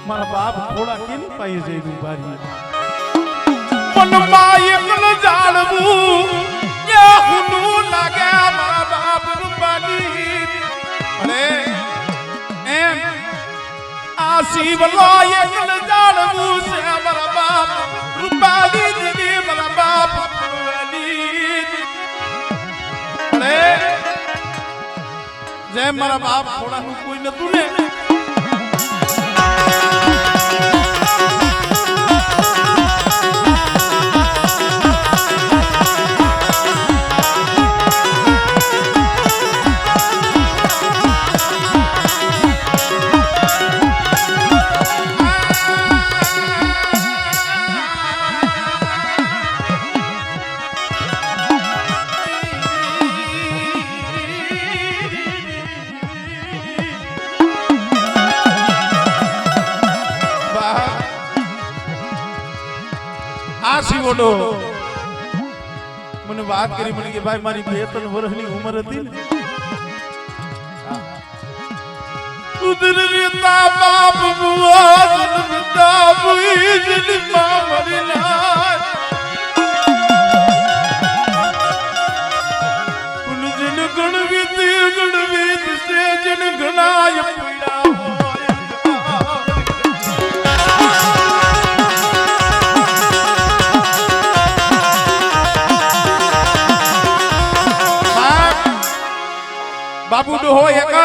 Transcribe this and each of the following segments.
મારા બાપ થોડા કેની પાઈ જઈ રૂપારી મનમાં એકલ જાળવું એ હુનું લાગે મારા બાપ રૂપારી અરે એમ આ શિવલો એકલ જાળવું છે મારા બાપ રૂપારી દેવી મારા બાપ રૂપારી અરે જેમ મારા બાપ થોડાનું કોઈ નતું ને શિવોડો મને વાત કરી મને કે ભાઈ મારી 2-3 વર્ષની ઉંમર હતી ને ઉદરતા બાપ બુઆ જન્મતા બુઈ જન્મા મરીલા ઉન જન ગણવિત સે જન ગણાય પીડા બાબુ ડોહો એકલ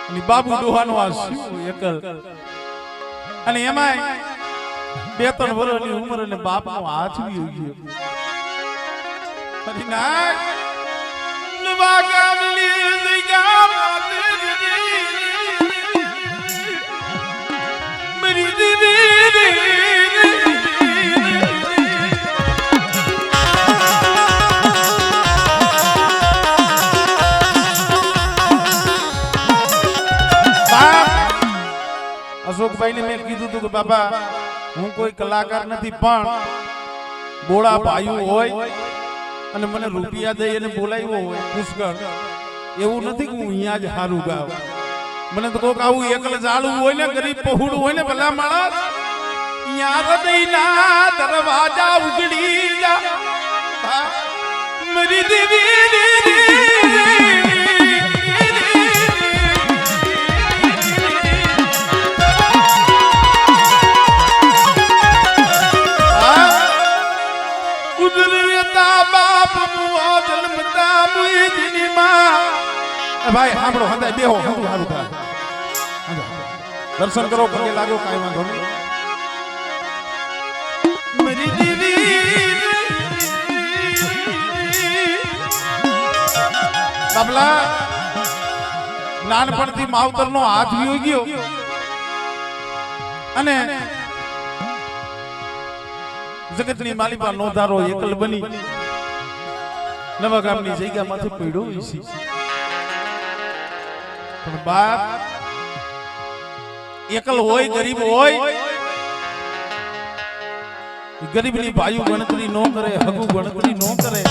અને બાબુ ડોહાનો આ શિવ એકલ અને એમાંય 2-3 વર્ષની ઉંમર અને બાપનો હાથ બી ગયો હરિના નવા ગામની જગ્યા મરી દીદી અશોકભાઈ ને મેં કીધું હતું કે બાબા હું કોઈ કલાકાર નથી પણ બોળા ભાઈઓ હોય અને મને રૂપિયા દઈ અને બોલાવ્યો હોય પુષ્કળ એવું નથી કે હું અહીંયા જ હારું ગાવ મને તો કોક આવું એકલ જાળું હોય ને ગરીબ પહોળું હોય ને ભલા માણસ અહીંયા હૃદયના દરવાજા ઉજળી જા મરી દેવી ભાઈ સાંભળો હંધાય બેહો હંધું હારું થાય દર્શન કરો પગે લાગો કાઈ વાંધો નહીં મરી દીવી બાબલા નાનપણથી માવતરનો હાથ વિયો ગયો અને જગતની માલિકા નો ધારો એકલ બની નવા ગામની જગ્યામાંથી પડ્યો ઈસી પણ બાપ એકલ હોય ગરીબ હોય ગરીબની ભાઈઓ ગણતરી નો કરે હગુ ગણતરી નો કરે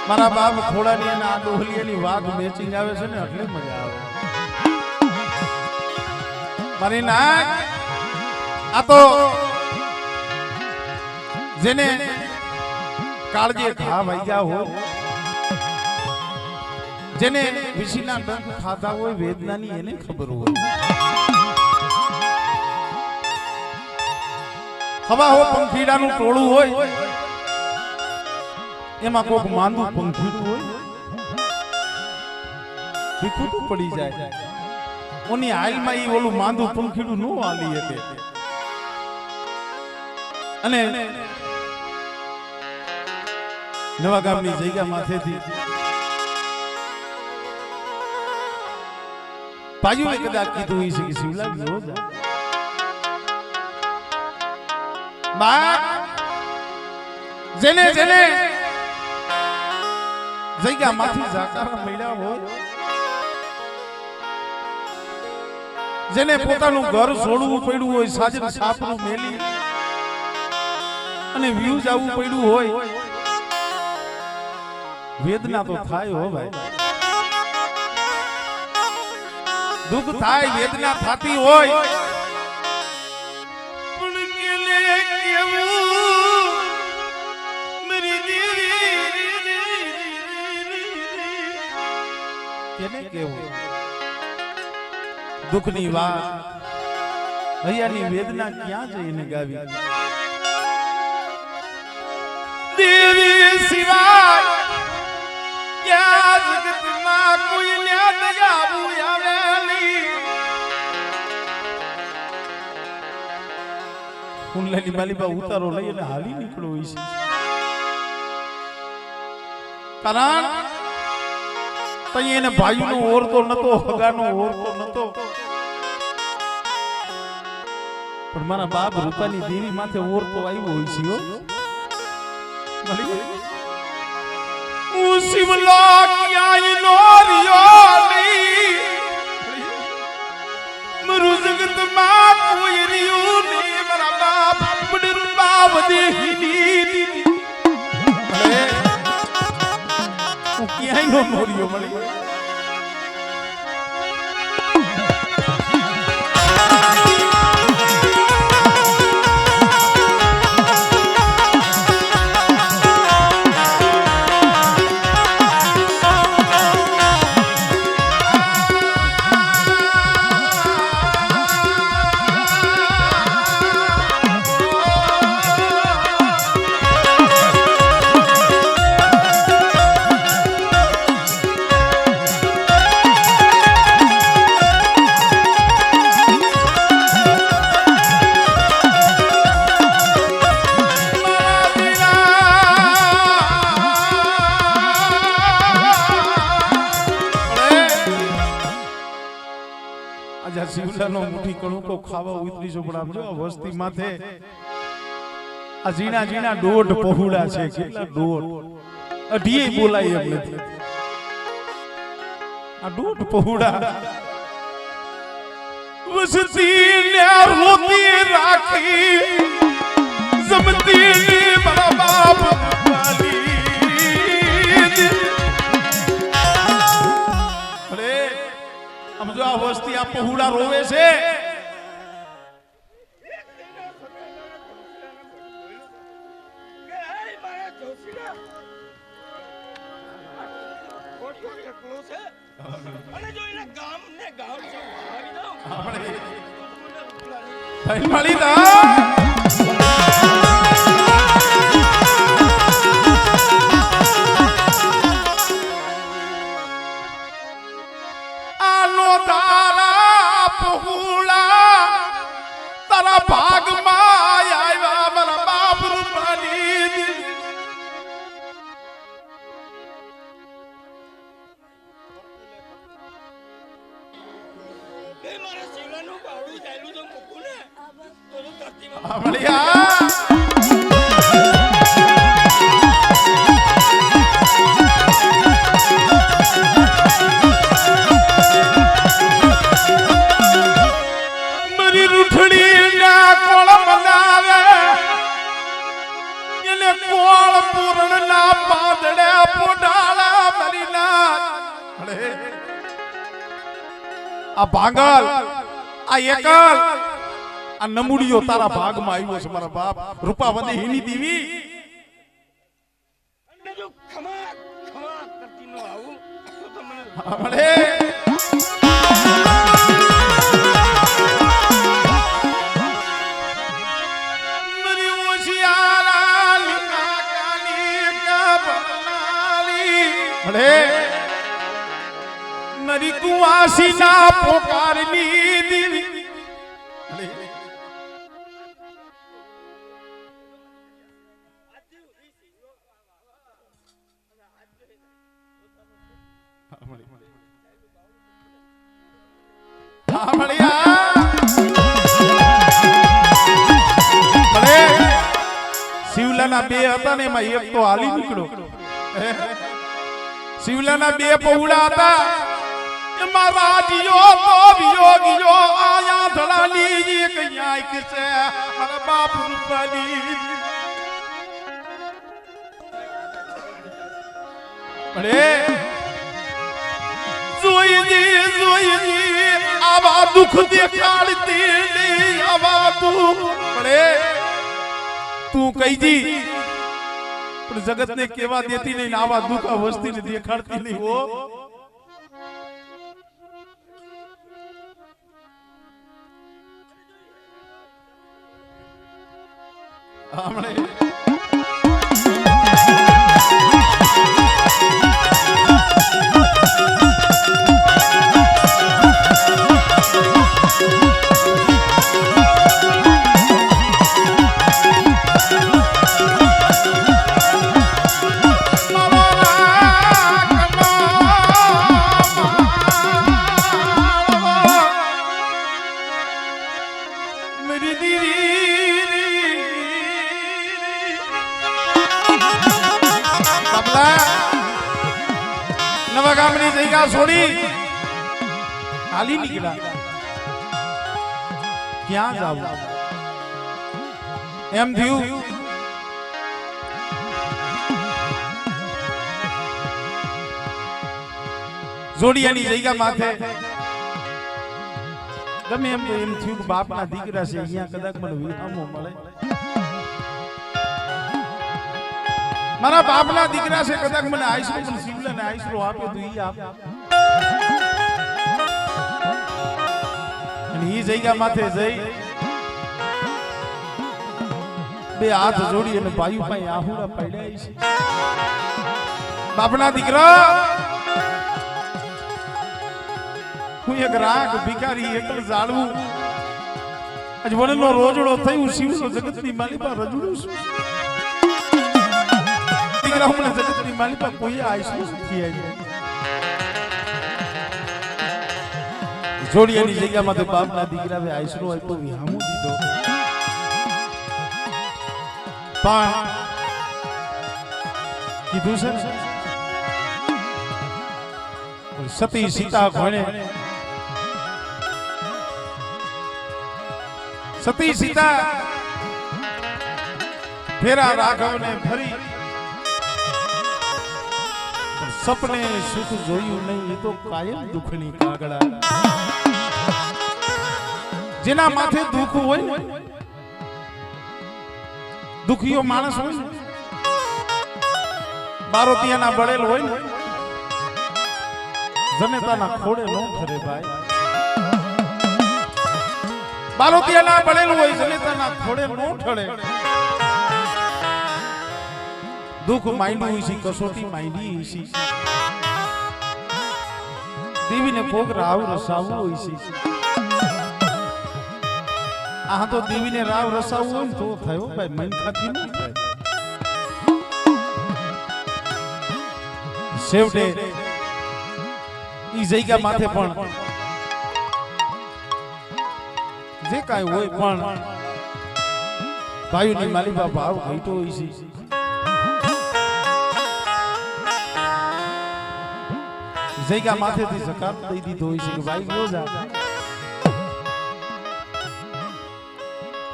મારા બાપ ખોડાની અને આ ડોહલીની વાત મેચિંગ આવે છે ને એટલી મજા આવે મારી નાક આ તો જેને કાળજે ઘા વાગ્યા હો જેને વિશીના ડંખ ખાધા હોય વેદનાની એને ખબર હોય. હવા હો પંખીડાનું ટોળું હોય એમાં કોક માંદું પંખીડું હોય વિખૂટું પડી જાય. ઓની હાલમાં ઈ ઓલું માંદું પંખીડું નો હાલી શકે. અને નવા ગામની જગ્યા માથેથી પાયુએ કદાચ કીધું છે કે શિવલાલ જો જા બા જેને જેને જગ્યા માંથી જાકારા મળ્યા હોય, જેને પોતાનું ઘર છોડવું પડ્યું હોય, સાજન સાપનું મેલી અને વ્યૂ જવું પડ્યું હોય, વેદના તો થાય હો ભાઈ. દુઃખ થાય, વેદના થતી હોય. કેને કેવું દુઃખની વાત, હૈયાની વેદના ક્યાં જઈને ગાવી. દેવી સિવાય ક્યાં જગતમાં કોઈ ને દયાવું આવેલી. કુંડલાની માલીબા ઉતારો લઈ અને હાલી નીકળો છે. કારણ તઈ એને ભાઈનો ઓરતો નતો, હગાનો ઓરતો નતો, પણ મારા બાપ રૂપાની દેવી માથે ઓરતો આવ્યો હોય છે. હું શિવલા ક્યાંય નો રહ્યો નહીં, મારું જગતમાં કોઈ રહ્યું નહીં. મારા બાપ બડરૂપા વધેલી હું ક્યાંય નો રહ્યો મળી. શિવલાનો મુઠી કણુકો ખાવા ઉતરી ચોપડા જો વસ્તી માથે આ ઝીણા ઝીણા દોઢ પહોળા છે. કેટલા દોઢ અઢીએ બોલાય એમ નથી. આ દોઢ પહોળા વસતી ને રોતી રાખી જમતી ને મારા બાપ વાલી. આમ જો આ વસ્તી આ પહોળા રોવે છે. તારા ભાગમાં આવ્યા મારા બાપ રૂપાની. મારા શિવલાનું બાવડું ચાલ્યું તો મૂકું ને તો મારી રૂઠડી ના કોળ બનાવે એને કોળ પૂર્ણ ના પાદડે પોડાળા મરી ના. આ ભાંગલ આ એકલ આ નમુડીઓ તારા ભાગમાં આવ્યો છે મારા બાપ રૂપા વંદે હિની દેવી. हमरे मेरी होशियारा लिखा काली का बनाली हमरे मेरी कुआसी ना पुकारनी दीवी શિવલાના બે હતા ને એમાં એક તો હાલી નીકળ્યો શિવલાના બે પૌડા હતા એમાં રાજીઓ તો વિયોગીઓ આયા ધડાલી એક યાક છે મારા બાપ રૂપાલી અરે જોઈ આવા દુઃખ દેખાડતી નહીં આવા દુઃખ અરે તું કહીજી પણ જગત ને કેવા દેતી નહીં આવા દુઃખ વસ્તી ને દેખાડતી નહીં હો હમણે નવા ગામની જગ્યા છોડી હાલી નીકળ્યા ક્યાં જાવ એમ થયું જોડિયાની જગ્યા માથે ગમે એમ તો એમ થયું કે બાપના દીકરા છે અહીંયા કદાચ મને વિહામો મળે મારા બાપના દીકરા છે કદાચ મને આઈસરો પણ શિવલાને આઈસરો આપે તો ઈ આપ અને ઈ જગ્યા માથે જઈ બે હાથ જોડી અને ભાઈ પાસે આહુડા પડ્યા છે બાપના દીકરા હું એક રાગ ભિખારી એકલ જાળવું આજ વનનો રોજડો થયું શિવનો જગતની માલિકા રજડું છું દીકરા જગતની માલિકા કોઈ આઈશું નથી આવી જોડિયાની જગ્યામાં તો બાપના દીકરાએ આઈસરો આપ્યો વિહામો દીધો પણ કીધું છે સતી સીતા ભણે સતી સીતા ફેરા રાઘવને ફરી સપને સુખ જોયું નહીં એ તો કાયમ દુઃખની કાગડા જેના માથે દુઃખ હોય દુખીઓ માણસ હોય ને બારોતિયાના બળેલ હોય ને જનેતાના ખોડે ન ફરે ભાઈ બારોતિયાના બળેલ હોય જનેતાના ખોડે ન ઠળે દુઃખ માંડ્યું છે કસોટી માંડી છે દેવીને કોક રાવ રસાવું હોય છે આ તો દેવીને રાવ રસાવું હોય તો થયો ભાઈ મન ખાતી ન થાય છેવટે ઈ જગ્યા માથે પણ જે કાંઈ હોય પણ ભાઈઓની માલિકા ભાવ ઘટ્યો હોય છે જગ્યા માથેથી જકાત દઈ દીધો હોય છે કે ભાઈ ગયો જા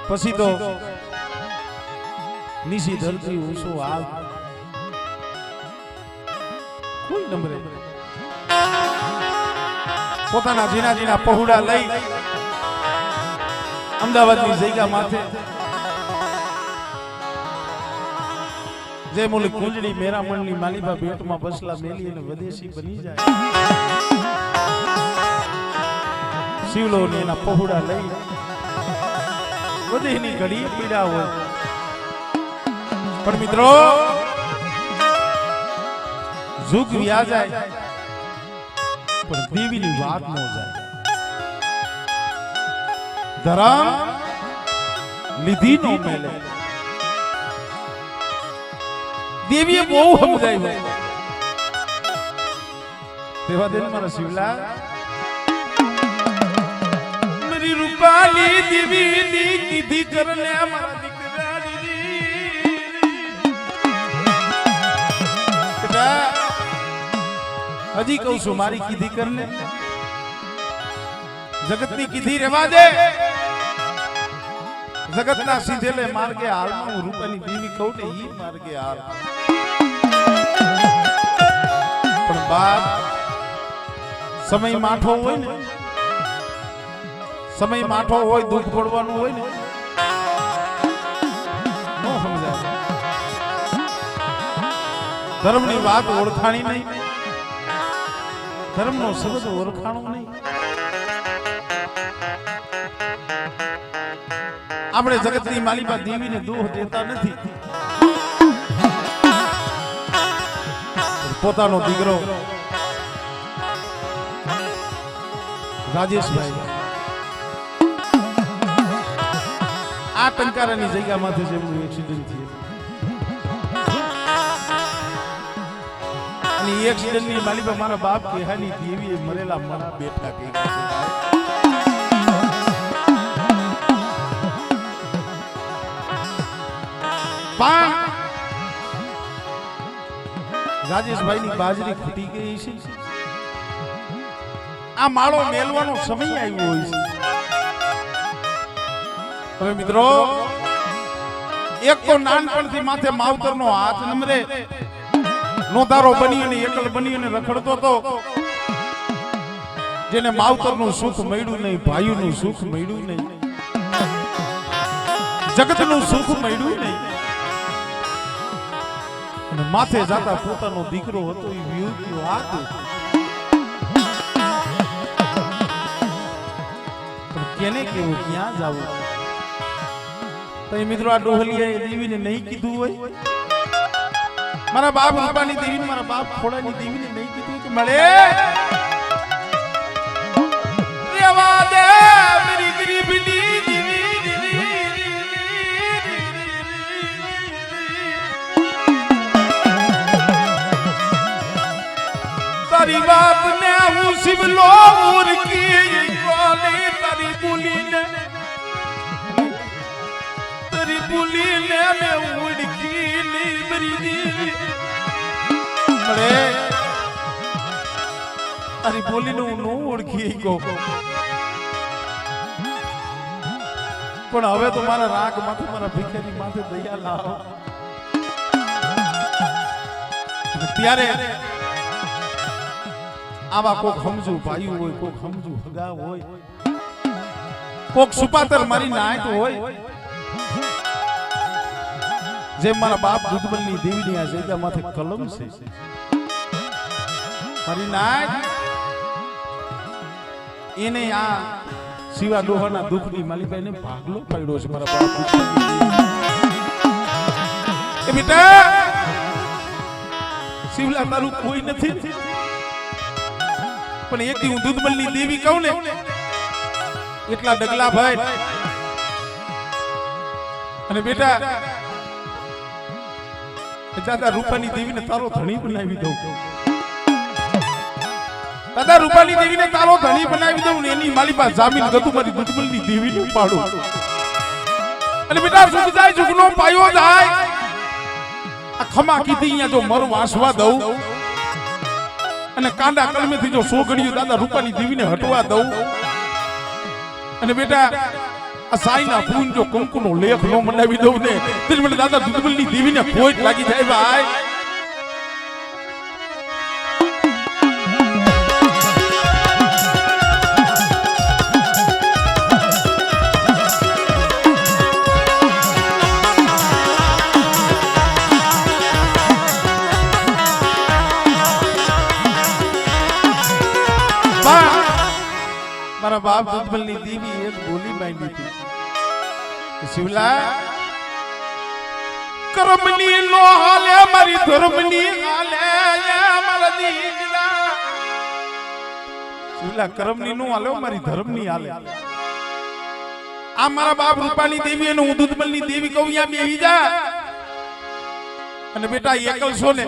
પછી તો નીસી ધરતી ઊંચો આગ કોઈ નંબરે પોતાના જીના જીના પહોળા લઈ અમદાવાદની જગ્યા માથે જે મૂળ કુંજડી મેરા મણની માલીબા બેટમાં બસલા મેલી અને વિદેશી બની જાય શિવલો ને એના પહોળા લઈ બધીની ઘડી પીડા હોય પણ મિત્રો जुग व्या जाए पर देवी नी बात न जाए धर्म निधि नो मेले देवी बहु समझाई देवा दिन मारा शिवला मेरी रूपाली देवी नी किधी करने हमारा दिकरा हजी कहू छू मारी कीधी करने जगतनी कीधी रेवा दे जगतना सीधेले मार्गे हाल में हूँ रूपानी देवी कहू ने ई मार्गे हाल पण बाप समय माठो होय ने समय माठो होय दुख पड़वानुं होय ने नो समजाय धर्मनी वात ओळखाणी नहीं धर्म नो शब्द ओळखाणो नहीं આપણે જગતની માલિકા દેવીને દોહ દેતા નથી પોતાનો દીકરો રાજેશભાઈ આ ટંકારાની જગ્યામાંથી જેમનું એક્સિડન્ટ થયું एक्सीडेंट ની માલિકા મારા બાપ કેહાની દેવી મરેલા મરા બેઠા કે પણ રાજેશભાઈ ની બાજરી ખૂટી ગઈ છે આ માળો મેલવાનો સમય આવ્યો હોય છે હવે મિત્રો એક તો નાનપણથી માથે માવતરનો હાથ નમરે नोतारो बनी ने एकल बनी ने रखड़तो तो जेने मावतरनु सुख मळ्યું नहीं भाईनु सुख मळ्યું नहीं जगतनु सुख मळ्યું नहीं અને માથે જાતા પોતાનો દીકરો હતો ઈ વિયુક્યો હાથ પણ કેને કેવું ક્યાં જાવું તો મિત્રો આ ડોહલીએ દેવીને નહીં કીધું હોય मारा बाप रूपानी देवी ने मारा बाप खोड़ानी देवी ने नहीं कीधुं कि मळे रेवा दे मेरी गरीबनी देवी तारी बात ने हूं शिवलो उर की कोले तारी बोली ने मैं उड़ की मेरी देवी अरे अरे बोली नो नो ओळखी को पण હવે તો મારા રાગ માથે મારા ભિખારી માથે દયા લાવ ત્યારે આવા કોક સમજુ ભાઈ હોય કોક સમજુ હગા હોય કોક સુપાતર મારી નાયત હોય जे मारा बाप दुधबलनी देवी आ जग्या माथे कलम से मारी नाय एने आ शिवा डोहाना दुखनी मालिका ने भागलो पड्यो छे मारा बाप ए बेटा शिवला तारू कोई नथी पण एक दी हूं दुधबलनी देवी कहूं ने એટલા ડગલા ભાઈ અને બેટા दादा रूपानी देवी ने तारो धनी बनावी दो दादा रूपानी देवी ने तारो धनी बनावी दो ने एनी माली पास जमीन गतु मारी दुधबलनी देवी ने पाडो अने बेटा सुख जाय जुगनो पायो जाय आ खमा कीधी या जो मर वासवा दऊ अने कांडा कलमे थी जो सोगड़ियो दादा रूपानी देवी ने हटवा दऊ अने बेटा साईना फून जो कुंकुनो लेख नो मनावी दो ने तेज મને દાદા દુધબલની દેવીને ફોટ લાગી જાય ભાઈ મારા બાપ દુધમલની દેવી એક બોલી માંડી હતી કે શિવલા કર્મની નો હાલે મારી ધર્મની હાલે મારા દીકરા શિવલા કર્મની નો હાલે મારી ધર્મની હાલે આ મારા બાપ રૂપાની દેવી અને હું દુધમલની દેવી કહું યા બેહી જા અને બેટા એકલ છો ને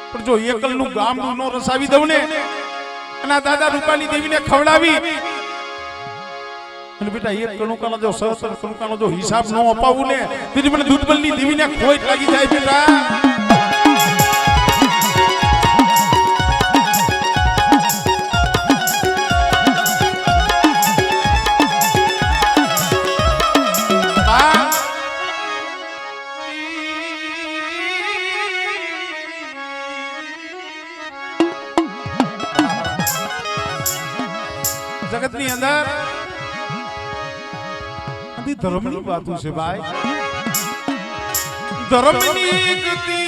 પણ જો એકલ નું ગામડું નો રસાવી દઉં ને અને દાદા રૂપાની દેવીને ખવડાવી અને બેટા એક કણુકાનો જો સહસ્ત્ર કણુકાનો જો હિસાબ નો અપાવું ને તેથી મને દુધમલની દેવીને ખોટ લાગી જાય બેટા जगत ની અંદર અધી ધર્મની વાતો છે ભાઈ ધર્મની ગતિ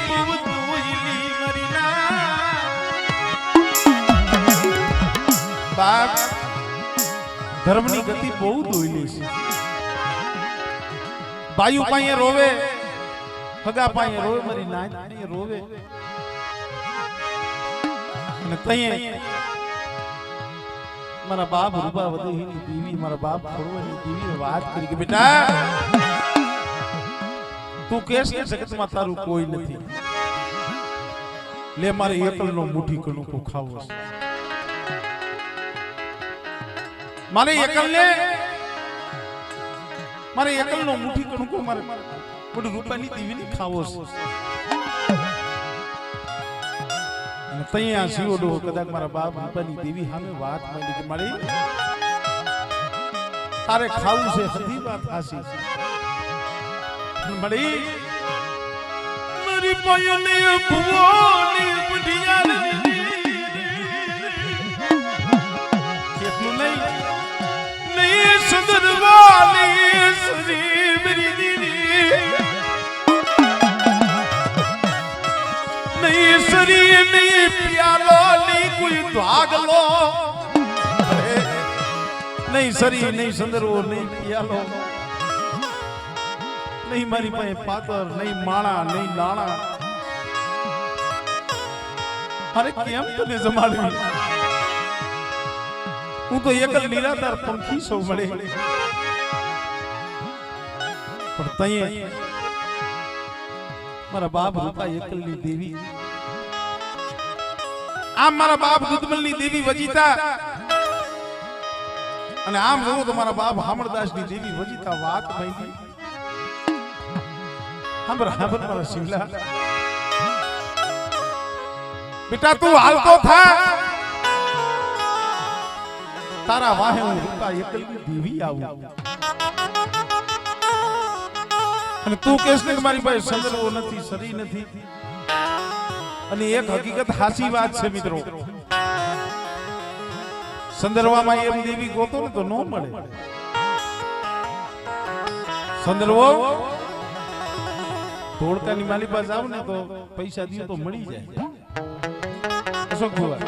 બહુ દોઈલી મરીના બાપ ધર્મની ગતિ બહુ દોઈલી છે બાયુ પાયે રોવે હગા પાયે રોવે મરી નાચ પાયે રોવે અને તઈએ મારા બાપ રૂપા વધેની દેવી મારા બાપ ખોડવાની દેવી વાત કરી કે બેટા તું કેસ કે જગતમાં તારું કોઈ નથી લે મારે એકલનો મુઠ્ઠી કણુકો ખાવો છે મારે એકલનો મુઠ્ઠી કણુકો મારે મોટી રૂપાની દેવીને ખાવો છે તૈયા શિવડો કદાચ મારા બાપ રૂપાની દેવી સામે વાત માંડી કે મારી તારે ખાવું છે હદી વાત હાસી મારી મારી પાયને ભુવોની બુઢિયા કેટલું નહીં સદરવાલી શ્રી મેરી દીદી नहीं शरीर नहीं प्यालो नहीं कोई भागलो नहीं शरीर नहीं संदर्भो नहीं प्यालो नहीं मारी पाए पातर नहीं माणा नहीं लाणा अरे केम तने जमाडवी હું તો એકલ નિરાધાર પંખી સૌ મળે પણ તઈએ મારા બાપ રૂપા એકલની દેવી આમ મારા બાપ દુધમલની દેવી વજીતા અને આમ જોવો તો મારા બાપ હામળદાસની દેવી વજીતા વાત માંડી હાંભર મારા શિવલા બેટા તું હાલતો થા તારા વાહે હું રૂપા એકલની દેવી આવું અને તું કહેશ ને કે મારી પાસે સંદર્ભો નથી શરીર નથી અને એક હકીકત હાસી વાત છે મિત્રો સંદર્ભમાં એમ દેવી ગોતો ને તો નો મળે સંદર્ભો ધોળકાની માલી પાસે આવ ને તો પૈસા દિયો તો મળી જાય અશોક ભુવા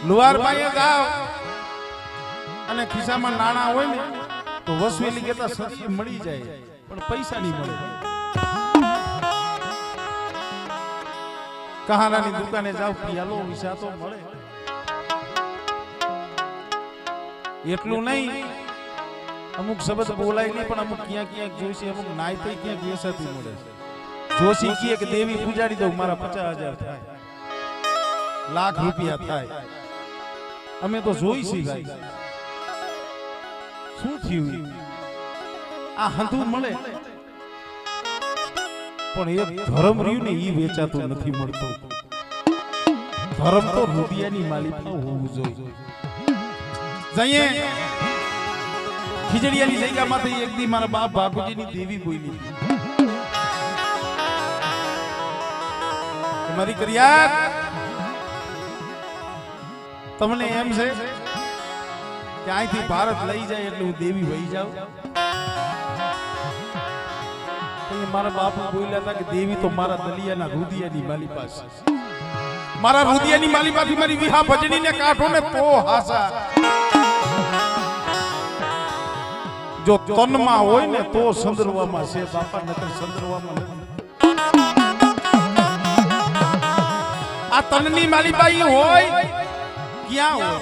લુહાર પાસે જાવ અને ખિસ્સામાં નાણા હોય ને તો વસવેલી કેતા સતી મળી જાય પણ પૈસા નહીં મળે કહાનાની દુકાને જાવ પિયાલો વિસા તો મળે એટલું નહીં અમુક શબ્દ બોલાય નહીં પણ અમુક ક્યાં જોઈશે અમુક નાય તો ક્યાંક વેસાતી મળે જોશી કહે કે દેવી પૂજાડી દઉં મારા 50,000 થાય લાખ રૂપિયા થાય અમે તો જોઈશી ભાઈ શું થયું આ હંધુ મળે પણ એક ધર્મ રહ્યું ને ઈ વેચાતું નથી મળતો ધર્મ તો રૂપિયાની માલિકીમાં હોવું જોઈએ જઈએ ખીજડીયાની જગ્યામાંથી એક દી મારા બાપ ભાગુજીની દેવી બોલી મારી કરિયાત તમને એમ છે કે અહીંથી ભારત લઈ જાય એટલે હું દેવી વહી જાઉં મારા બાપુ બોલ્યા હતા કે દેવી તો મારા દલિયાના રુદિયાની માલી પાસે, મારા રુદિયાની માલી પાસે મારી વિહા ભજનીને કાઢો ને તો હાસા, જો તનમાં હોય ને તો સંદર્ભમાં છે બાપા, નકર સંદર્ભમાં નથી. આ તનની માલીબાઈ હોય ક્યાં હોય?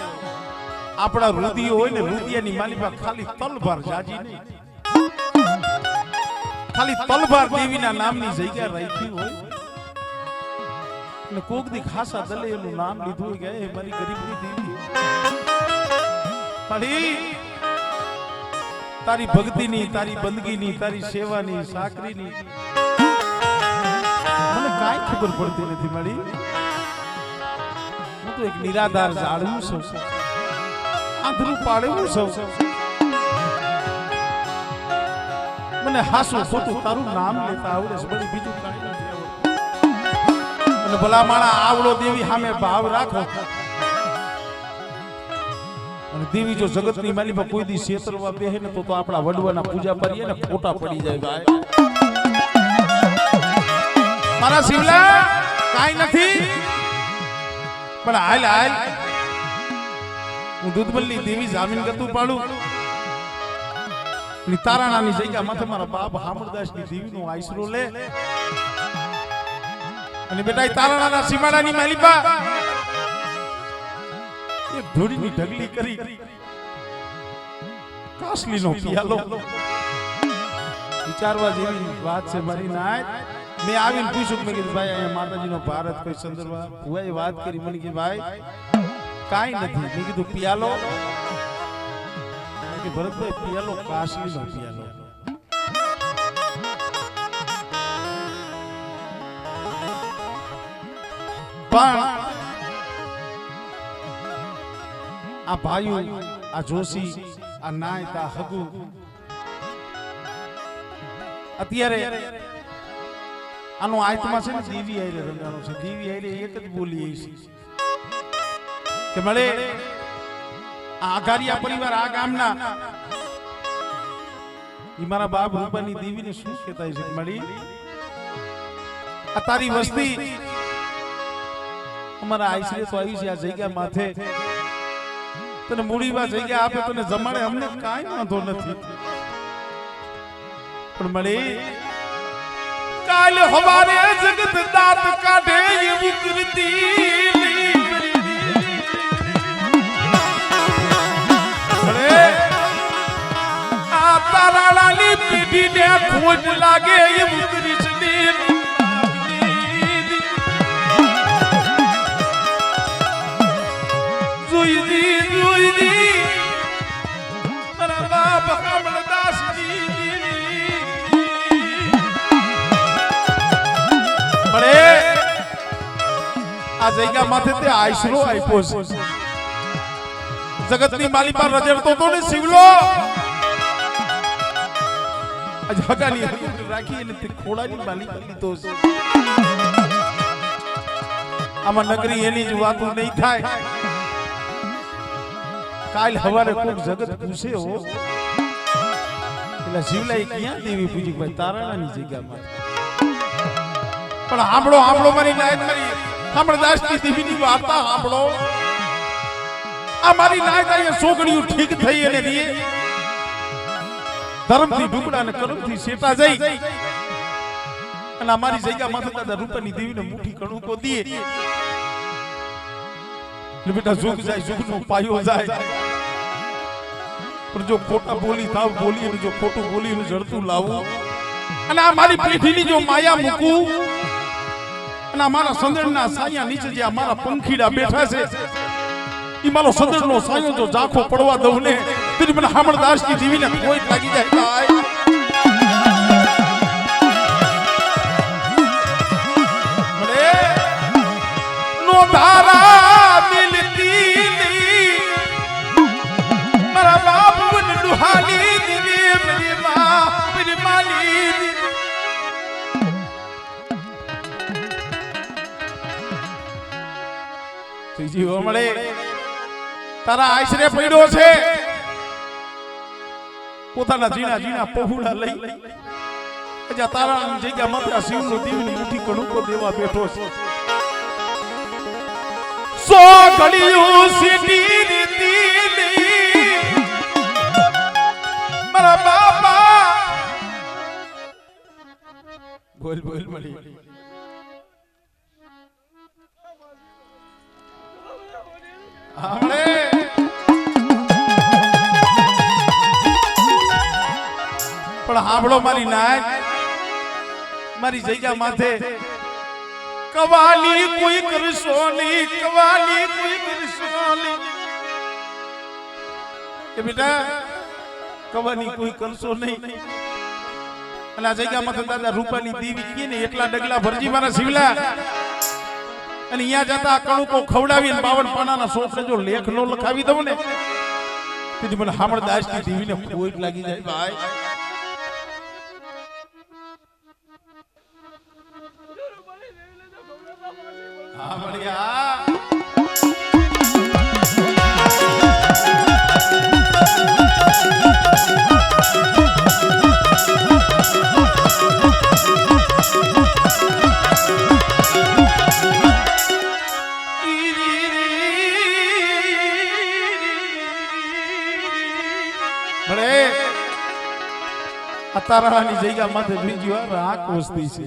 આપણા રુદિયો હોય ને રુદિયાની માલીબા ખાલી તલભાર જાજી નહીં, ખાલી તલભાર દેવીના નામની જગ્યા રાખી હોય અને કોક દી ખાસા દલે એનું નામ લીધું હોય કે એ મારી ગરીબની દેવી, ખાલી તારી ભક્તિની, તારી બંદગીની, તારી સેવાની, સાકરીની મને કાંઈ ખબર પડતી નથી મારી. હું તો એક નિરાધાર જાળવું છું, આંધળું પાડવું છું. મને હાસું ખોટું તારું નામ લેતા આવડે છે, બધી બીજું કાંઈ નથી આવડતું. અને ભલા માણા આવડો દેવી સામે ભાવ રાખો. અને દેવી જો જગતની માલીમાં કોઈ દી છેતરવા બેહે ને તો આપણા વડવાના પૂજા કરીએ ને ફોટા પડી જાય ભાઈ. મારા શિવલા કાઈ નથી, પણ હાલ હાલ હું દૂધબલ્લી દેવી જામીન કરતું પાડું. તારાણાની જગ્યા માથે મારા બાપ હામરદાસની દેવીનો આશરો લે. અને બેટા તારાણાના સીમાડાની માલિકા એક ધોડીની ઢગલી કરી કાસલીનો પિયાલો વિચારવા જેવી વાત છે મારી નાય. મેં આવીને પૂછ્યું, મેં કીધું ભાઈ અહીંયા માતાજીનો ભારત કોઈ સંદર્ભ ભુવાએ વાત કરી. મને કે ભાઈ કાઈ નથી. મેં કીધું પિયાલો કે ભરતભાઈ પિયાલો કાસલીનો પિયાલો. પણ આ ભાઈઓ, આ જોશી, આ નાય, આ હગુ અત્યારે આનો આયતમાં છે ને દેવી આયરે રંગાનો છે. દેવી આયરે એક જ બોલી છે કે મળે આ આઘારિયા પરિવાર, આ ગામના ઈ મારા બાપ રૂપાની દેવીને શું કહેતા છે કે મળી આ તારી વસ્તી અમારા આઈસરે તો આવી છે આ જગ્યા માથે, તને મૂડીમાં જગ્યા આપે, તને જમાડે, અમને કાંઈ વાંધો નથી. પણ મળી કાલ હવારે જગત દાંત કાઢે એવી કૃતિ આ તારાની પીઠીને ખોજ લાગે એવું કૃષ્ણ જોઈ દી મારા બાપ કમલદાસજી મળે આ જગ્યા માથે તે આશરો આપ્યો છે. જગતની માલી પર રજડતો તો ને શિવલો આજ હગાની રાખી અને તે ખોડાની માલી પર લીધો છે. આમાં નગરી એની જ વાતો નહીં થાય. કાલ હવારે કોક જગત પૂછે હો એટલે શિવલાઈ ક્યાં દેવી પૂજી? ભાઈ તારાણાની જગ્યામાં. પણ સાંભળો સાંભળો મારી નાયક, મારી સાંભળદાસની દેવીની વાર્તા સાંભળો. આ મારી નાયક અહીંયા સોગડીયું ઠીક થઈ અને રીએ ધર્મથી ઢુકડા અને કર્મથી શેટા જઈ અને અમારી જગ્યા માથે દાદા રૂપાની દેવીને મુઠ્ઠી કણુકો દે એટલે બેટા ઝુક જાય, ઝુકનો પાયો જાય. પણ જો ખોટા બોલી થાવ બોલી અને જો ખોટું બોલી અને જડતું લાવું અને આ મારી પેઢીની જો માયા મૂકું અને અમારા સંદળના સાયા નીચે જે અમારા પંખીડા બેઠા છે ઈ મારો સંદળનો સાયો જો ઝાંખો પડવા દઉં ને તેની મને હામળદાસની દેવીને કોઈ લાગી જાય. નો ધારા મિલતી મારા બાપ બન દુહાલી દીદી મેરી માં મેરી માલી જીવો મળે તારા આશરે પડ્યો છે. પોતાના જીણા જીણા પહોળા લઈ તારા જગ્યા માત્ર શિવનું દીવની મુઠ્ઠી કણુકો દેવા બેઠો છે. સો ઘડિયું સીટી દીધી મારા બાપા. બોલ બોલ મળી. આપણે પણ હાંભળો મારી નાય મારી જગ્યા માથે કવાલી કોઈ કરશો નહીં, કવાલી કોઈ કરશો નહીં. કે બેટા કવાની કોઈ કરશો નહીં. અને આ જગ્યા માથે દાદા રૂપાની દેવી કે ને એટલા ડગલા ભરજી મારા શિવલા. અને અહીંયા જતા કણુકો ખવડાવી 52 પાનાના સોફે જો લેખ નો લખાવી દઉં ને તેથી મને હામળ દાસની દેવીને કોઈ લાગી જાય ભાઈ. હા બળિયા તારાની જગ્યા માથે બીજી વાર રાખ વસ્તી છે.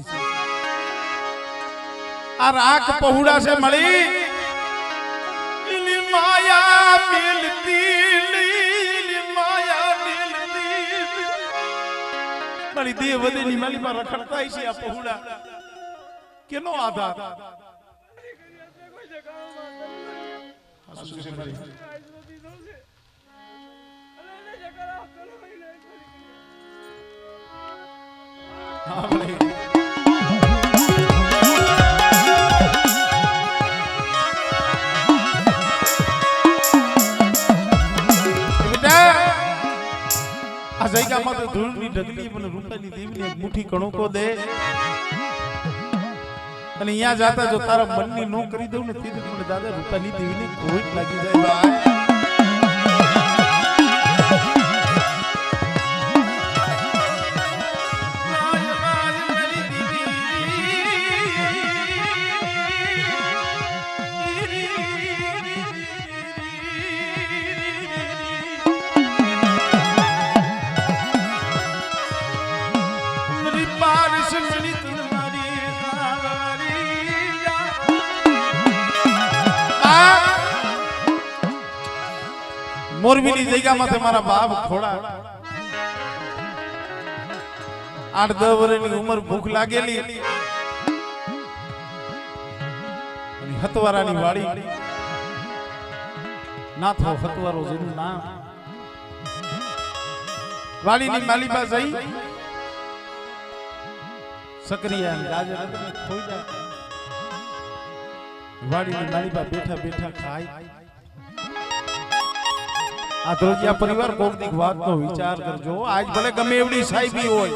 આ રાખ પહોળા છે મળી લીલી માયા મિલતી, લીલી માયા મિલતી મળી દેવ વધેની માલી માં રખડતા છે. આ પહોળા કેનો આધાર ધૂળની ઢગલી મને રૂપાની દેવીને એક મુઠ્ઠી કણુકો દે. અને અહીંયા જાતા જો તારા મનની નો કરી દઉં ને તેથી મને દાદા રૂપાની દેવીને કોઈ લાગી જાય ભાઈ. મોરબીની જગ્યા માથે મારા બાપ ખોડા 8-10 વર્ષની ઉંમર ભૂખ લાગેલી અને હતવારાની વાડી નાથો હતવારો જેનું નામ વાડીની માલિપા જઈ સકરિયા ગાજર ખોઈ જાય. વાડીની માલિપા બેઠા બેઠા ખાય. આ ધ્રોજિયા પરિવાર કોકની વાતનો વિચાર કરજો. આજ ભલે ગમે એવડી સાહેબી હોય,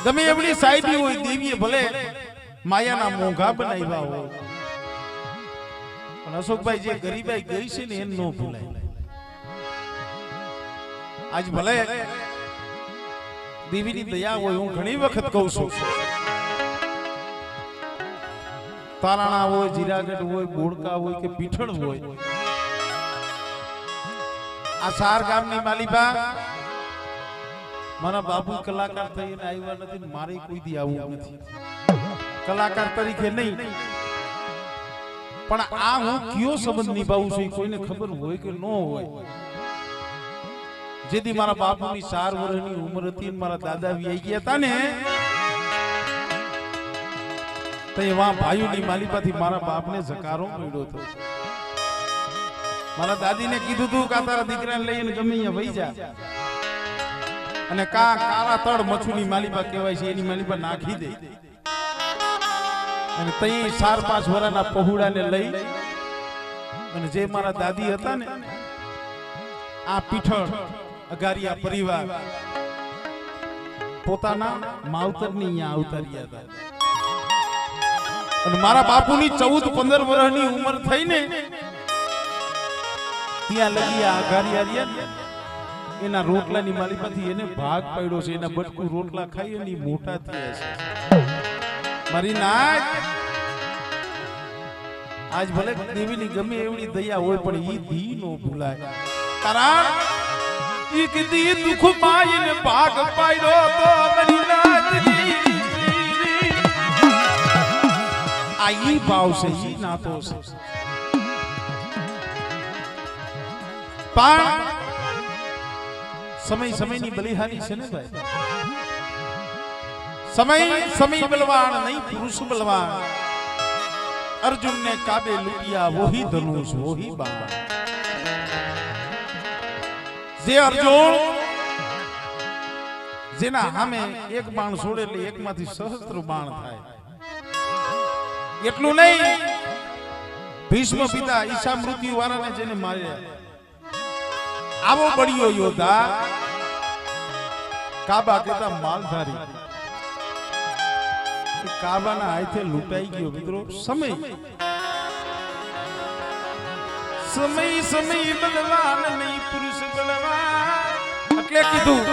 ગમે એવડી સાહેબી હોય, દેવીએ ભલે માયાના મોંઘા બનાવ્યા હોય, પણ અશોકભાઈ જે ગરીબાઈ ગઈ છે ને એમ ન ભૂલાય. આજ ભલે દેવીની દયા હોય, હું ઘણી વખત કહું છું, તારાણા હોય, જીરાગઢ હોય, બોડકા હોય કે પીઠળ હોય, આ સાર ગામની માલિબા મારા બાપુ કલાકાર થઈને આવ્યા નથી, મારે કોઈ દી આવું નથી કલાકાર તરીકે નહીં, પણ આ હું કયો સંબંધ નિભાવું છું કોઈને ખબર હોય કે ન હોય. જેથી મારા બાપુની 4 વર્ષની ઉંમર હતી, મારા દાદા વી ગયા હતા ને, તો એવા ભાઈઓની માલિબાથી મારા બાપને જકારો મળ્યો હતો. મારા દાદીને કીધું તું કે તારા દીકરાને લઈને ગમે અહીંયા વહી જા, અને કાળા તળ મછુની માલિબા કહેવાય છે, એની માલિબા નાખી દે. અને તઈ 4-5 વર્ષના પહોળાને લઈ અને જે મારા દાદી હતા ને, આ પીઠળ અગારિયા પરિવાર પોતાના માવતરની અહીંયા અવતાર્યા હતા. અને મારા બાપુની 14-15 વર્ષની ઉંમર થઈ ને ત્યાં લગી આ અગારિયા એના રોટલાની માલિકાથી એને ભાગ પડ્યો છે, એના બટકું રોટલા ખાઈ અને મોટા થયા છે. મારી નાચ આજ ભલે દેવીની ગમે એવડી દયા હોય પણ ઈ દી નો ભૂલાય. કારણ ઈ કીધી દુખ માઈને ભાગ પાડ્યો તો મારી નાચની આ ઈ ભાવ છે, ઈ નાતો છે. પણ સમય સમયની બલિહારી છે ને ભાઈ. સમય બલવાન નહીં પુરુષ બલવાન. अर्जुन ने काबे लुटिया वही धनुष वही बाण. जे अर्जुन जेना सामे एक बाण છોડે એટલે એકમાંથી સહસ્ત્ર બાણ થાય. એટલું નહીં, ભીષ્મ પિતા ઈશા મૃત્યુ વાળાને જેને માર્યા, આવો બળિયો યોદ્ધા કાબા કેતા માલધારી કાબાના હાથે લૂંટાઈ ગયો. મિત્રો સમય બલવાન નહીં પુરુષ બલવાન. એટલે કીધું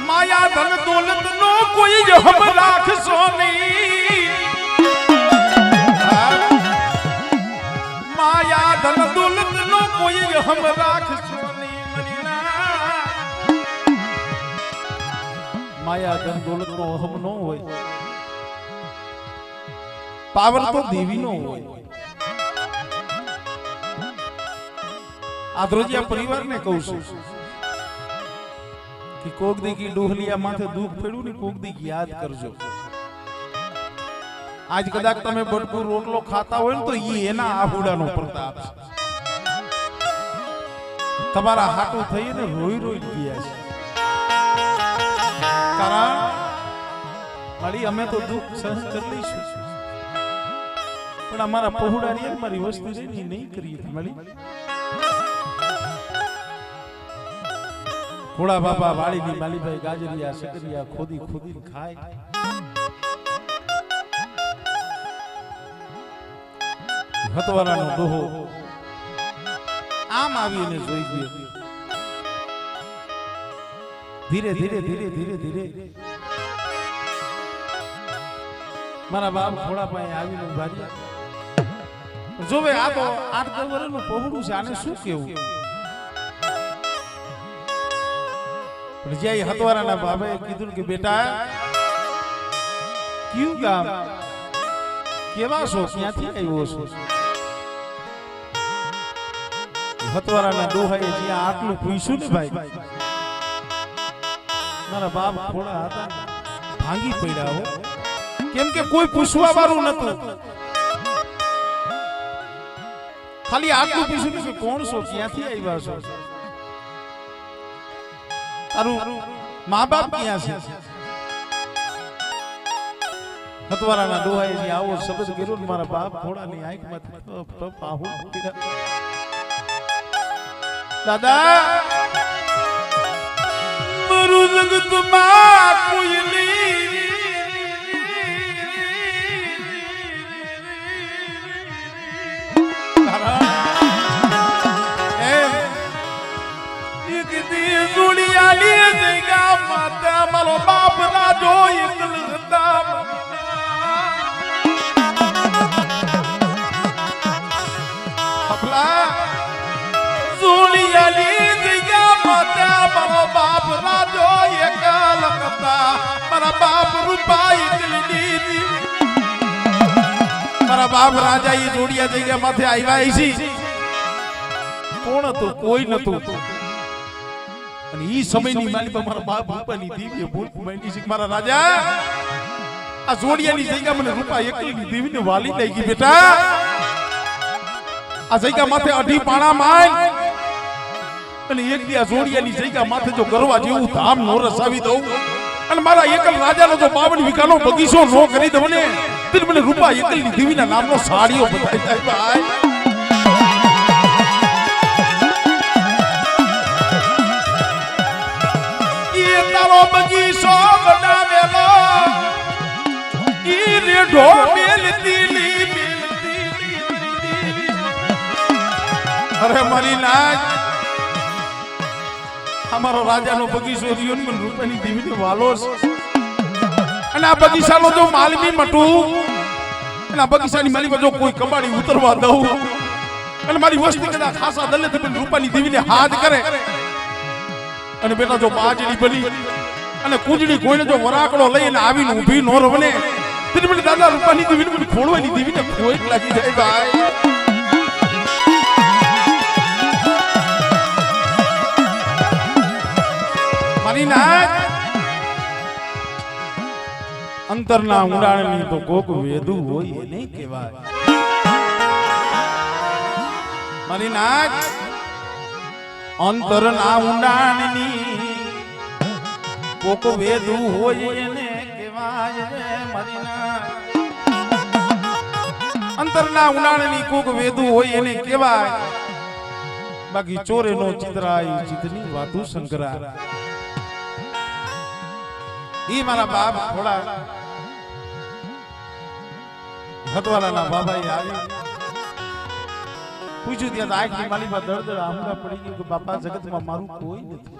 માયા ધન દોલત નો કોઈ હમ રાખશો નહીં. માયા ધન દોલત નો કોઈ હમ રાખશો નહીં. માયા ધન દોલત નો હમ ન હોય, પાવર તો દેવી નો હોય. આ ધ્રોજિયા પરિવારને કહું છું કે કોક દી કી ડોહલિયા માથે દુઃખ પડ્યું ને કોક દી યાદ કરજો. આજ કદાચ તમે બટકું રોટલો ખાતા હોય ને તો ઈ એના આહુડાનો પ્રતાપ છે. તમારા હાટું થઈને રોઈ રોઈ ગયા છે. કારણ મારી અમે તો દુઃખ સહન કરી લઈશું, પણ અમારા પહોળાની મારી વસ્તુ છે ને નહીં કરીએ. મળી ખોડા બાપા વાળીની માલીભાઈ ગાજરિયા શકરિયા ખોદી ખોદી ખાય. હતવારાનો દોહો આમ આવીને જોઈ ગયો. ધીરે ધીરે ધીરે ધીરે ધીરે મારા બાપ ખોડા પાસે આવીને ઉભા રહ્યા. જોવે આ તો 8-10 વર્ષનું પહોળું છે, આને શું કેવું? પણ જ્યાં હતવારાના બાબાએ કીધું કે બેટા ક્યું ગામ કેવા છો, ક્યાંથી આવ્યો છો? હતવારાના દોહાએ જ્યાં આટલું પૂછ્યું ને ભાઈ, મારા બાપ ખોડા હતા ભાંગી પડ્યા હો. કેમ કે કોઈ પૂછવા વાળું નતું. ખાલી આટલું પૂછ્યું કે કોણ છો, ક્યાંથી આવ્યા છો, તારું મા બાપ ક્યાં છે? હતવારાના ડોહાએ જે આવો શબ્દ કર્યો ને મારા બાપ ઘોડાની આંખમાંથી ટપ ટપ આહુ પડ્યા. દાદા મારું જગતમાં કોઈ નહીં, મારો બાપ રાજો એકલ હતા. મારો બાપ રાજો એકલ હતા. મારા બાપ રૂપાઈ દીધી. મારા બાપ રાજા એ જોડિયા જગ્યા માથે આવ્યા છે. કોણ હતું? કોઈ નતું. અને ઈ સમયની માલિક મારા બાપ રૂપાની દિવ્ય ભૂલ માંડી છે. મારા રાજા આ જોડિયાની જગ્યા મને રૂપા એકલી દેવીને વાલી લઈ ગઈ. બેટા આ જગ્યા માથે અઢી પાણા માન અને એક દી આ જોડિયાની જગ્યા માથે જો કરવા જેવું ધામ નો રસાવી દઉં અને મારા એકલ રાજાનો જો 52 વીઘાનો બગીચો નો કરી દઉં ને તો મને રૂપા એકલી દેવીના નામનો સાડીઓ બતાવી જાય ભાઈ. બગીચો બનાવેલો ઈ રેઢો મેલતી. અરે મારી નાચ અમારો રાજાનો બગીચો રહ્યો ને મને રૂપિયાની દીવીને વાલો છે અને આ બગીચાનો જો માલવી મટું અને આ બગીચાની માલિક જો કોઈ કબાડી ઉતરવા દઉં અને મારી વસ્તી કદાચ ખાસા દલેથી પણ રૂપિયાની દીવીને હાથ કરે અને બેટા જો બાજડી બની અને કુંજડી કોઈને જો વરાકડો લઈને આવીને ઊભી નો રવને તેની મને દાદા રૂપિયાની દીવીને મને ખોળવાની દીવીને કોઈ લાગી જાય ભાઈ મારી નાક અંતરના ઊંડાણની તો કોક વેદુ હોય એ નહીં કહેવાય મારી નાક અંતરના ઊંડાણની કોક વેદુ હોય એને કહેવાય મારી નાક અંતરના ઊંડાણની કોક વેદુ હોય એને કહેવાય બાકી ચોરે નો ચિતરાય ચિતની વાતુ શંકરા ઈ મારા બાપ થોડા હતવાલાના બાબાએ આવી પૂછ્યું ત્યાં આંખની માલીમાં દળદળ આમડા પડી ગયું કે બાપા જગતમાં મારું કોઈ નથી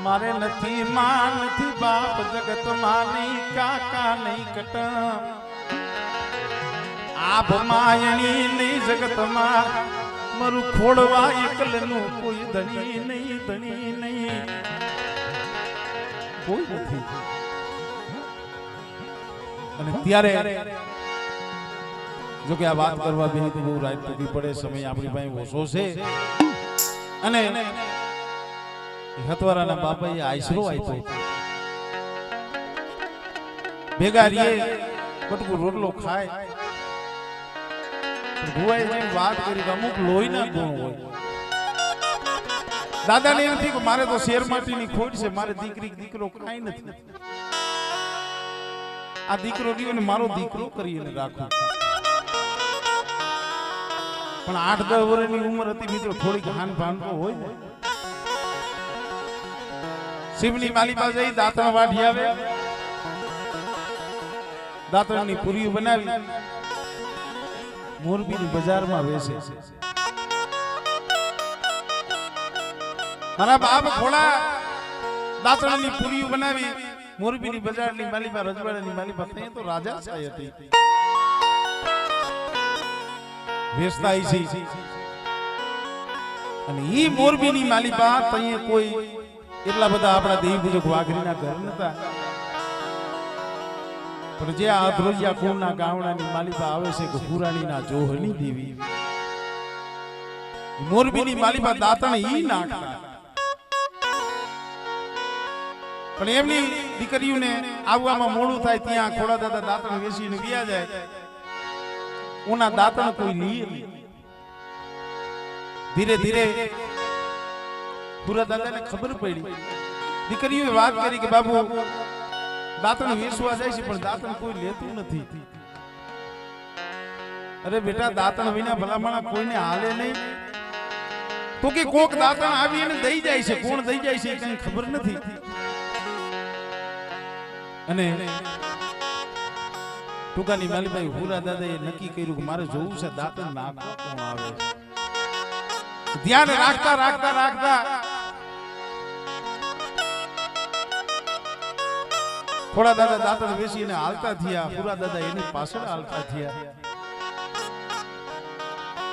મારે નથી માં નથી બાપ જગતમાં નહીં કાકા નહીં કટમ આપ માયણી નહીં જગતમાં મારું ખોડવા એકલનું કોઈ ધણી નહીં કોઈ નથી અને ત્યારે જો કે આ વાત કરવા બેહી તો બહુ રાત પડી પડે સમય આપણી પાસે ઓછો છે અને હતવારાના બાપાએ આશરો આપ્યો ભેગા રીએ બટકું રોટલો ખાય ભુવાએ જેમ વાત કરી અમુક લોહીના ગુણ હોય દાદાને એમ થયું કે મારે તો શેર માટીની ખોટ છે મારે દીકરો કાંઈ નથી આ દીકરો રહ્યો ને મારો દીકરો કરીને રાખું પણ 8-10 વર્ષની ઉંમર હતી મિત્રો થોડીક હાન ભાન તો હોય ને શિવની માલી પાસે જઈ દાંતણ વાઢી આવે દાંતણની પૂરી બનાવી મોરબીની બજારમાં વેચે મારા બાપ ખોડા દાંતણની પૂરી બનાવી મોરબીની બજારની માલીમાં રજવાડાની માલીમાં તે તો રાજા સાઈ હતી વેચતા છે અને ઈ મોરબીની માલીમાં તઈએ કોઈ એટલા બધા આપણા દેવી પૂજક વાઘરીના ઘર નતા પણ જે આ ધ્રોજિયા કોણના ગામડાની માલીમાં આવે છે કે પુરાણીના જોહની દેવી મોરબીની માલીમાં દાંતણ ઈ નાખતા પણ એમની દીકરીઓને આવવામાં મોડું થાય ત્યાં ખોડા દાદા દાંતણ વેચીને વ્યા જાય ઉના દાંતણ કોઈ લીએ ધીરે ધીરે પૂરા દાદાને ખબર પડી દીકરીઓએ વાત કરી કે બાબુ દાંતણ વેચવા જાય છે પણ દાંતણ કોઈ લેતું નથી અરે બેટા દાંતણ વિના ભલામણા કોઈને હાલે નહીં તો કે કોક દાંતણ આવી અને દઈ જાય છે કોણ દઈ જાય છે કઈ ખબર નથી અને ટુકાની માલીભાઈ હુરા દાદાએ નક્કી કર્યું કે મારે જોવું છે દાંતણ નાખવા કોણ આવે ધ્યાન રાખતા રાખતા રાખતા થોડા દાદા દાંતણ વેચીને હાલતા થયા હુરા દાદા એની પાછળ હાલતા થયા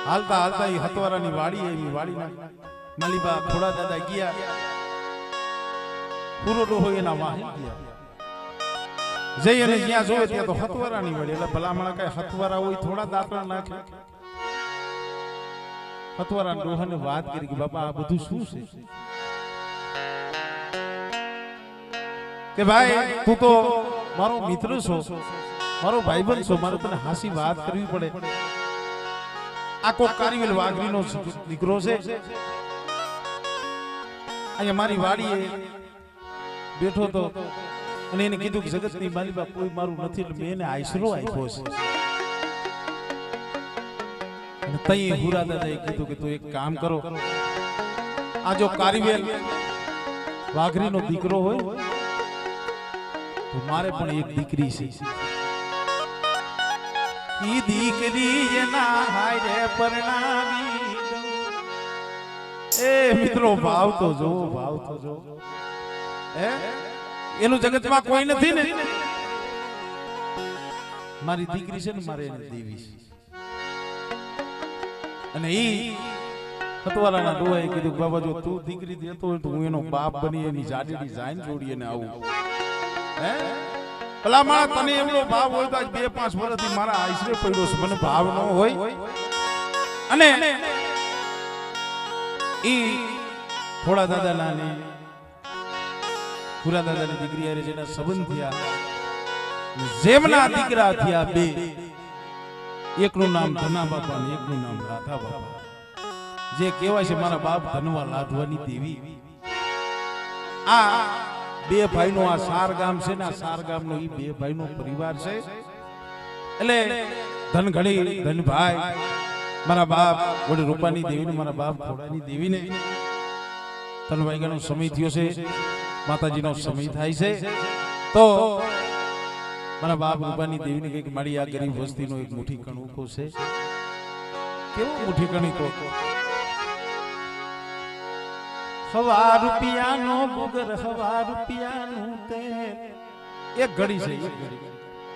હાલતા હાલતા એ હતવારાની વાડી આવી વાડીના માલીબા થોડા દાદા ગયા પૂરો ડોહો એના વાહે ગયા જઈ અને જ્યાં જોવે ત્યાં તો હતવારાની વાડી એટલે ભલામણા કઈ હતવારા હોય થોડા દાંતણ નાખે હતવારા ડોહાને વાત કરી કે બાપા આ બધું શું છે કે ભાઈ તું તો મારો મિત્ર છો મારો ભાઈબંધ છો મારે તને હાસી વાત કરવી પડે આ કોક કારીવેલ વાઘરીનો દીકરો છે અહીંયા મારી વાડીએ બેઠો તો અને એને કીધું કે જગતની માલીબા કોઈ મારું નથી એટલે મેં એને આશરો આપ્યો છે અને તઈ હુરા દાદાએ કીધું કે તું એક કામ કરો આ જો કારીવેલ વાઘરીનો દીકરો હોય તો મારે પણ એક દીકરી છે ઈ દીકરી એના હારે પરણાવી એ મિત્રો ભાવ તો જો હે એનું જગતમાં કોઈ નથી ને મારી દીકરી છે ને મારે એને દેવી છે અને ઈ ખતવાલાના ડોહાએ કીધું બાબા જો તું દીકરી દેતો હોય તો હું એનો બાપ બની એની જાડીની જાઈન જોડીને આવું હે ભલા માં તને એમનો ભાવ હોય તો આજ 2-5 વર્ષથી મારા આઈસરે પડ્યો છે મને ભાવ ન હોય અને ઈ થોડા દાદા નાની પૂરા દાદાની દીકરી હારે જેના સંબંધ થયા જેમના દીકરા થયા બે એકનું નામ ધના બાપા અને એકનું નામ રાધા બાપા જે કહેવાય છે મારા બાપ ધનવા લાધવાની દેવી આ બે ભાઈનો આ સાર ગામ છે ને આ સાર ગામનો ઈ બે ભાઈનો પરિવાર છે એટલે ધનઘડી ધનભાઈ મારા બાપ વડે રૂપાની દેવીને મારા બાપ ખોડાની દેવીને 3 વાગ્યાનો સમય થયો છે માતાજીનો સમય થાય છે તો મારા બાપ રૂપાની દેવીને કઈક મારી આ ગરીબ વસ્તીનો એક મુઠ્ઠી કણુકો છે કેવો મુઠ્ઠી કણુકો હવા રૂપિયાનો ગુગર હવા રૂપિયાનું તે એક ઘડી છે એક ઘડી